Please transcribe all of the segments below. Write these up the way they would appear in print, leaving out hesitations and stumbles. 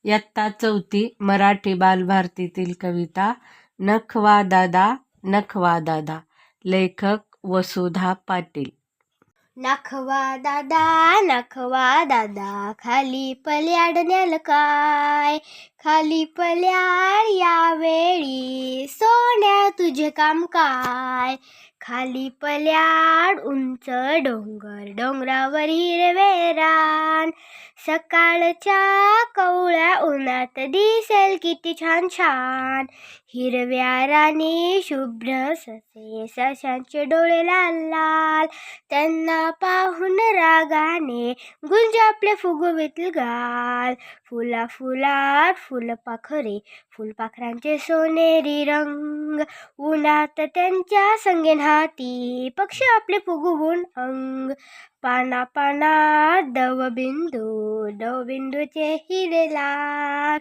इयत्ता 4 मराठी बालभारतीतील कविता नखवा दादा नखवा दादा. लेखक वसुधा पाटील. नखवा दादा खाली पल्याड नेल काय, खाली पल्याड यावेळी सोन्या तुझे काम काय. खाली पल्याड उंच डोंगर, डोंगरावर हिरवे रान, सकाळच्या कवळ्या उन्हात दिसेल किती छान छान. हिरव्या राणी शुभ्र ससे, सशांचे डोळे लाल लाल, त्यांना पाहून रागाने गुंज आपले फुगवीतील गाल. फुला फुलात फुलपाखरे, फुलपाखरांचे सोनेरी रंग, उन्हात त्यांच्या संगेन हाती पक्षी आपले फुगवून अंग. पाना पानात दवबिंदू, दवबिंदूचे हिरे लाख,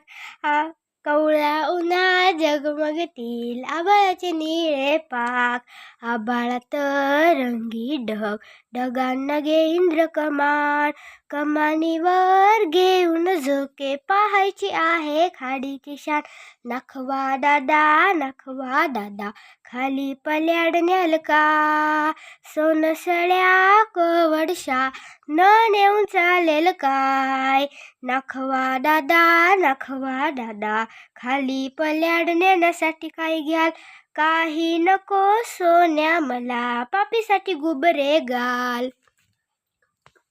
कवळ्या उन्हात जगमगतील आभाळाचे निळे पाख. आभाळात रंगी ढग, ढगांना घे इंद्र कमान, कमानीवर घेऊन झोके पाहायची आहे खाडीची शान. नखवा दादा खाली पल्याड नेल का, सोनसळ्या कवडशा न नेऊन चालेल काय. नखवा दादा खाली पल्याड नेण्यासाठी काय घ्याल, काही नको सोन्या मला पापीसाठी गुबरे घाल.